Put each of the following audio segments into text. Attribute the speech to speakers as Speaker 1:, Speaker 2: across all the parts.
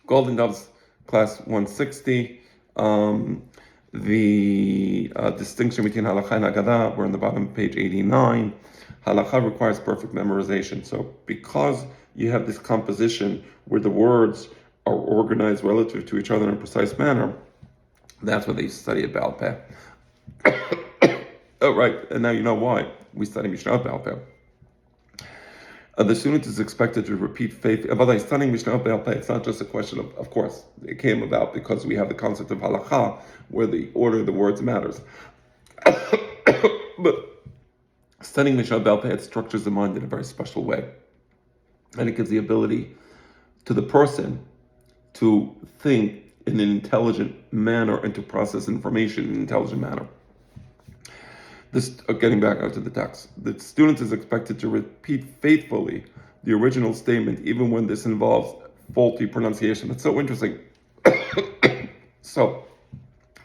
Speaker 1: Golden Doves, class 160. The distinction between halakha and agadah, we're on the bottom of page 89. Halakha requires perfect memorization. So because you have this composition where the words are organized relative to each other in a precise manner, that's what they study at Baal Peh. Oh, right, and now you know why we study Mishnah Baal Peh. The student is expected to repeat faith. By studying Mishnah Baal Peh, it's not just a question of course, it came about because we have the concept of halakha, where the order of the words matters. But studying Mishnah Baal Peh, it structures the mind in a very special way. And it gives the ability to the person to think in an intelligent manner and to process information in an intelligent manner. This, getting back out to the text, the student is expected to repeat faithfully the original statement, even when this involves faulty pronunciation. It's so interesting. So,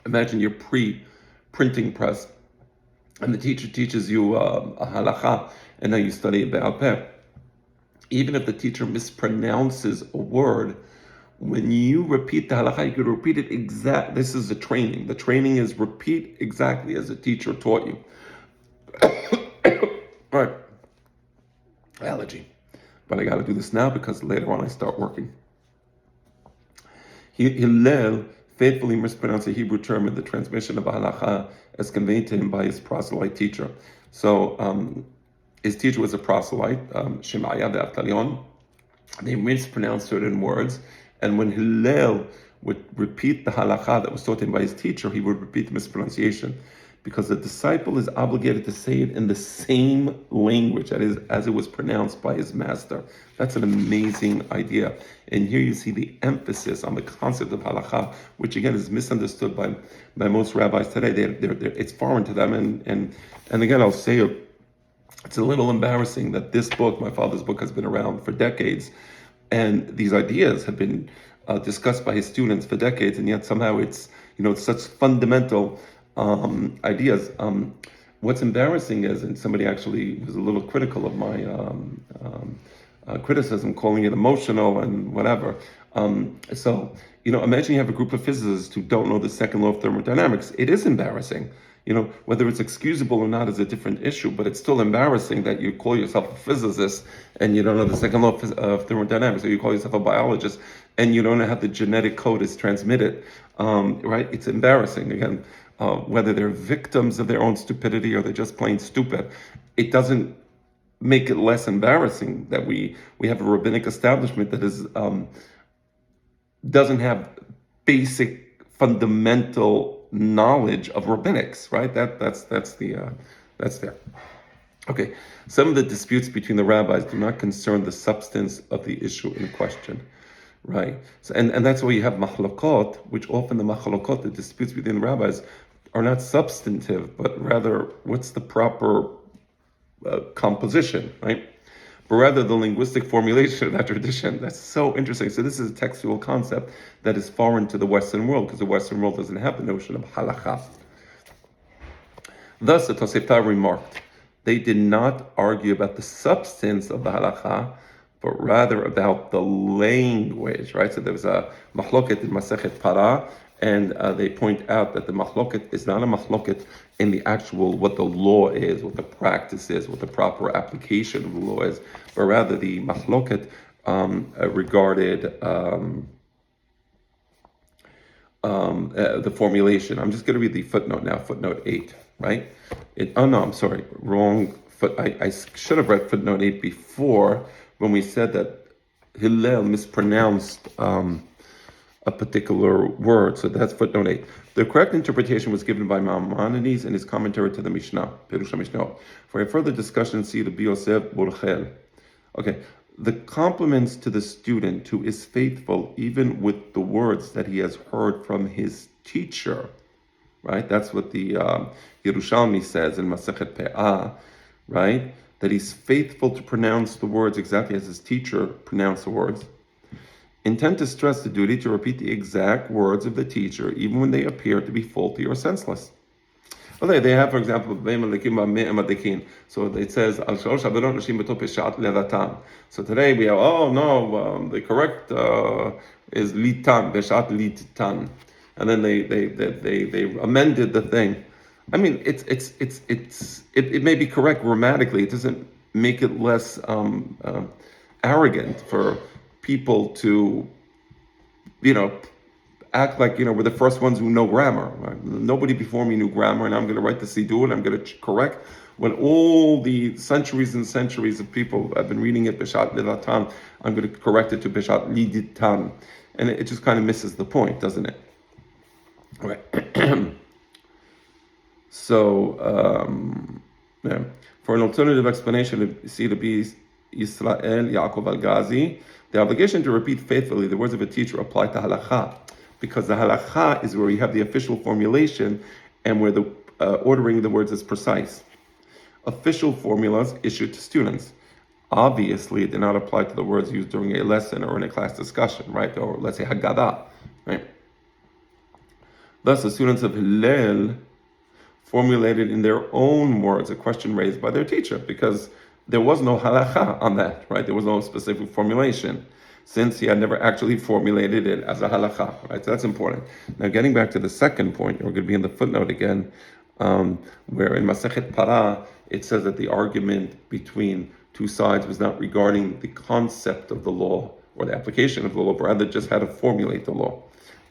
Speaker 1: imagine your pre-printing press, and the teacher teaches you a halakha, and now you study Baal Peh. Even if the teacher mispronounces a word, when you repeat the halakha, you could repeat it exact. This is the training. The training is repeat exactly as the teacher taught you. Right. Allergy. But I got to do this now because later on I start working. Hillel faithfully mispronounced a Hebrew term in the transmission of halakha as conveyed to him by his proselyte teacher. So his teacher was a proselyte, Shemaiah the Avtalion. They mispronounced certain words, and when Hillel would repeat the halakha that was taught him by his teacher, he would repeat the mispronunciation, because the disciple is obligated to say it in the same language, that is, as it was pronounced by his master. That's an amazing idea. And here you see the emphasis on the concept of halakha, which again is misunderstood by most rabbis today. It's foreign to them. And again, I'll say it's a little embarrassing that this book, my father's book, has been around for decades, and these ideas have been discussed by his students for decades, and yet somehow it's such fundamental ideas. What's embarrassing is, and somebody actually was a little critical of my criticism, calling it emotional and whatever. So imagine you have a group of physicists who don't know the second law of thermodynamics. It is embarrassing. Whether it's excusable or not is a different issue, but it's still embarrassing that you call yourself a physicist and you don't know the second law of thermodynamics, or you call yourself a biologist and you don't know how the genetic code is transmitted, right? It's embarrassing. Again, whether they're victims of their own stupidity or they're just plain stupid, it doesn't make it less embarrassing that we have a rabbinic establishment that is doesn't have basic fundamental knowledge of rabbinics, right? That's there. Okay, some of the disputes between the rabbis do not concern the substance of the issue in question, right? So, and that's why you have machlokot, which often the machlokot, the disputes between the rabbis, are not substantive, but rather what's the proper composition, right? But rather the linguistic formulation of that tradition. That's so interesting. So this is a textual concept that is foreign to the Western world, because the Western world doesn't have the notion of halakha. Thus, the Tosefta remarked, they did not argue about the substance of the halakha, but rather about the language, right? So there was a mahloket in Masechet Para, and they point out that the mahloket is not a mahloket in the actual, what the law is, what the practice is, what the proper application of the law is, but rather the mahloket regarded the formulation. I'm just going to read the footnote now, footnote 8, right? I'm sorry, wrong. I should have read footnote 8 before, when we said that Hillel mispronounced a particular word. So that's footnote 8. The correct interpretation was given by Maimonides in his commentary to the Mishnah, Pirush Mishnah. For a further discussion, see the Biosef Burchel. Okay, the compliments to the student who is faithful even with the words that he has heard from his teacher, right? That's what the Yerushalmi says in Masechet Pe'ah, right? That he's faithful to pronounce the words exactly as his teacher pronounced the words. Intend to stress the duty to repeat the exact words of the teacher, even when they appear to be faulty or senseless. Okay, they have, for example, so it says, so today we have, oh no, the correct is litan, beshat litan. And then they amended the thing. I mean, it may be correct grammatically. It doesn't make it less arrogant for people to, you know, act like, we're the first ones who know grammar. Right? Nobody before me knew grammar, and I'm going to write the siddur, and I'm going to correct when all the centuries and centuries of people have been reading it beshat lidatan. I'm going to correct it to beshat liditan, and it just kind of misses the point, doesn't it? All right. So, yeah. For an alternative explanation of C to B, Yisrael Yaakov Al-Ghazi, the obligation to repeat faithfully the words of a teacher apply to halakha, because the halakha is where you have the official formulation and where the ordering the words is precise. Official formulas issued to students. Obviously, it did not apply to the words used during a lesson or in a class discussion, right? Or let's say Haggadah, right? Thus, the students of Hillel formulated in their own words a question raised by their teacher, because there was no halacha on that, right? There was no specific formulation, since he had never actually formulated it as a halacha, right? So that's important. Now, getting back to the second point, we're going to be in the footnote again, where in Masechet Para, it says that the argument between two sides was not regarding the concept of the law or the application of the law, but rather just how to formulate the law.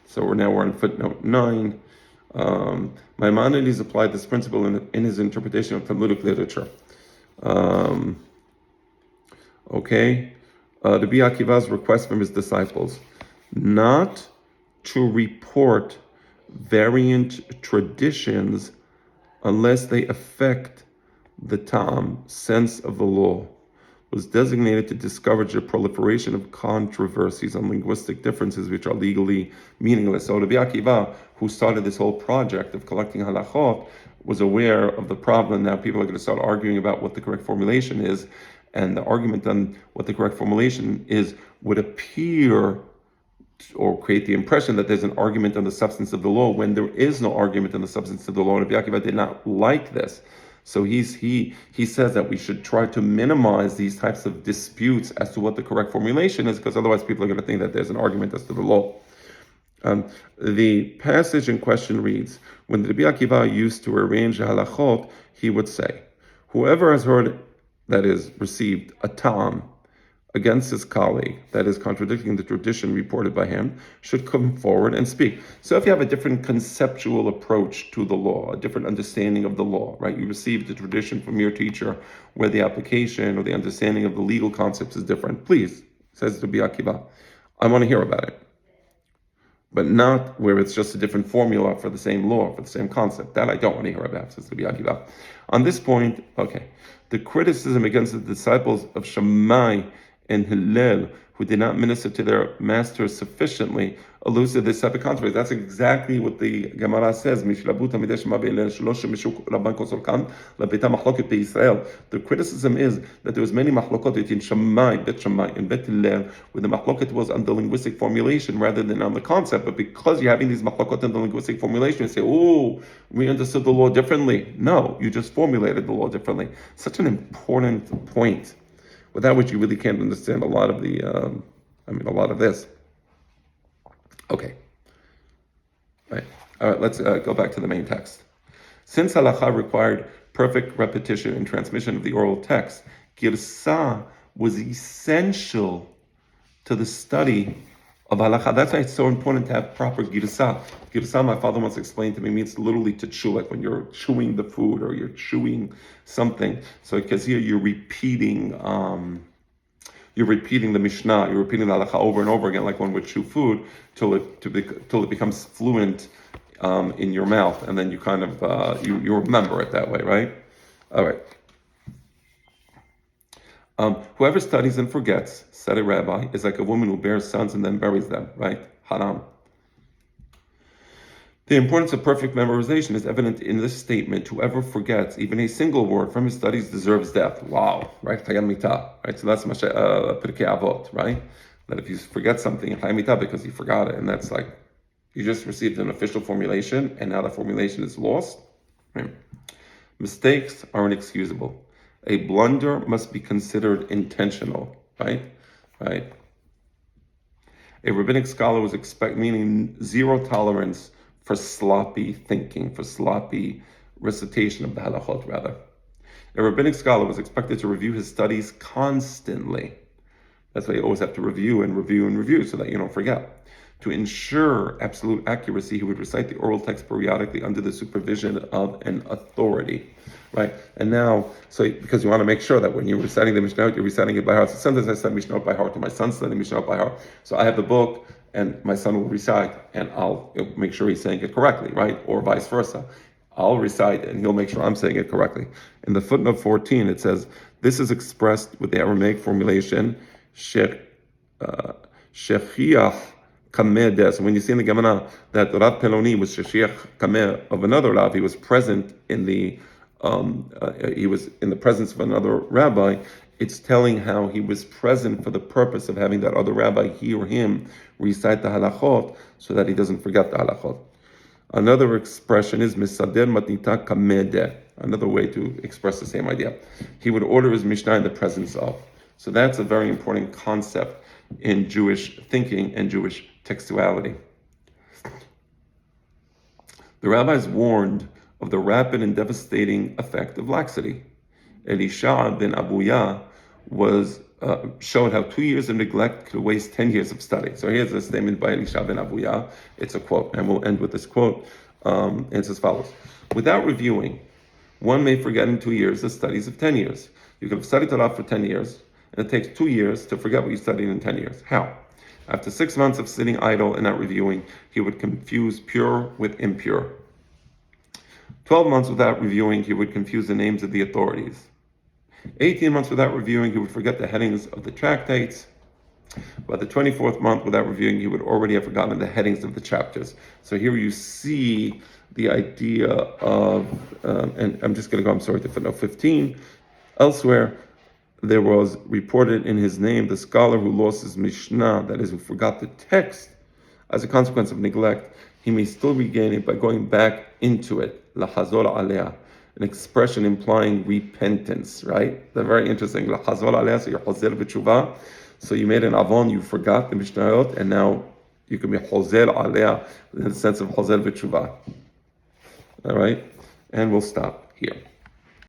Speaker 1: So we're on footnote 9. Maimonides applied this principle in his interpretation of Talmudic literature. Rabbi Akiva's request from his disciples not to report variant traditions unless they affect the ta'am, sense of the law, was designated to discourage the proliferation of controversies on linguistic differences which are legally meaningless. So Rabbi Akiva, who started this whole project of collecting halachot, was aware of the problem. Now people are going to start arguing about what the correct formulation is, and the argument on what the correct formulation is would appear or create the impression that there's an argument on the substance of the law when there is no argument on the substance of the law. And Rabbi Akiva did not like this. So he says that we should try to minimize these types of disputes as to what the correct formulation is, because otherwise people are going to think that there's an argument as to the law. The passage in question reads, when Rabbi Akiva used to arrange halachot, he would say, whoever has heard, that is, received a ta'am against his colleague, that is contradicting the tradition reported by him, should come forward and speak. So if you have a different conceptual approach to the law, a different understanding of the law, right? You received the tradition from your teacher where the application or the understanding of the legal concepts is different. Please, says Rabbi Akiva, I want to hear about it. But not where it's just a different formula for the same law, for the same concept. That I don't want to hear about, says Rabbi Akiva. On this point, the criticism against the disciples of Shammai and Hillel, who did not minister to their masters sufficiently, alludes to this type of controversy. That's exactly what the Gemara says. The criticism is that there was many machlokot between Shammai, Bet Shammai, and Bet Hillel, where the machlokot was on the linguistic formulation rather than on the concept. But because you're having these machlokot on the linguistic formulation, you say, oh, we understood the law differently. No, you just formulated the law differently. Such an important point, without which you really can't understand a lot of this. Okay. All right, let's go back to the main text. Since halakha required perfect repetition and transmission of the oral text, girsah was essential to the study of halakha. That's why it's so important to have proper girsah. Girsah, my father once explained to me, means literally to chew, like when you're chewing the food or you're chewing something. So because here you're repeating the Mishnah, you're repeating the halakha over and over again, like one would chew food, till it becomes fluent in your mouth, and then you kind of you remember it that way, right? All right. Whoever studies and forgets, said a rabbi, is like a woman who bears sons and then buries them, right? Haram. The importance of perfect memorization is evident in this statement. Whoever forgets even a single word from his studies deserves death. Wow, right? Chayam mita, right? So that's Pirkei Avot, right? That if you forget something, chayam mita, because you forgot it, and that's like, you just received an official formulation, and now the formulation is lost. Right? Mistakes are inexcusable. A blunder must be considered intentional, right? Right. A rabbinic scholar was meaning zero tolerance for sloppy thinking, for sloppy recitation of the halachot, rather. A rabbinic scholar was expected to review his studies constantly. That's why you always have to review and review and review so that you don't forget. To ensure absolute accuracy, he would recite the oral text periodically under the supervision of an authority, right? And now, so because you want to make sure that when you're reciting the Mishnah, you're reciting it by heart. So sometimes I study Mishnah by heart, and my son's studying Mishnah by heart. So I have the book, and my son will recite, and I'll make sure he's saying it correctly, right? Or vice versa. I'll recite, and he'll make sure I'm saying it correctly. In the footnote 14, it says, this is expressed with the Aramaic formulation, shechiach kameh. So when you see in the Gemara that Rav Peloni was shechiach kameh of another Rav, he was present in the presence of another rabbi. It's telling how he was present for the purpose of having that other rabbi hear him recite the halachot so that he doesn't forget the halachot. Another expression is misader matnita kameh. Another way to express the same idea. He would order his Mishnah in the presence of. So that's a very important concept in Jewish thinking and Jewish textuality. The rabbis warned of the rapid and devastating effect of laxity. Elisha ben Abuya showed how 2 years of neglect could waste 10 years of study. So here's a statement by Elisha ben Abuya. It's a quote, and we'll end with this quote. It's as follows. Without reviewing, one may forget in 2 years the studies of 10 years. You could have studied Torah for 10 years, and it takes 2 years to forget what you studied in 10 years. How? After 6 months of sitting idle and not reviewing, he would confuse pure with impure. 12 months without reviewing, he would confuse the names of the authorities. 18 months without reviewing, he would forget the headings of the tractates. By the 24th month without reviewing, he would already have forgotten the headings of the chapters. So here you see the idea of, and I'm just going to go, to footnote 15. Elsewhere, there was reported in his name the scholar who lost his Mishnah, that is, who forgot the text, as a consequence of neglect. He may still regain it by going back into it, lahazor alea, an expression implying repentance, right? They're very interesting. Lahazor alea, so you're hozer b'tshuva. So you made an avon, you forgot the Mishnayot, and now you can be hozer alea in the sense of hozer b'tshuva. All right? And we'll stop here.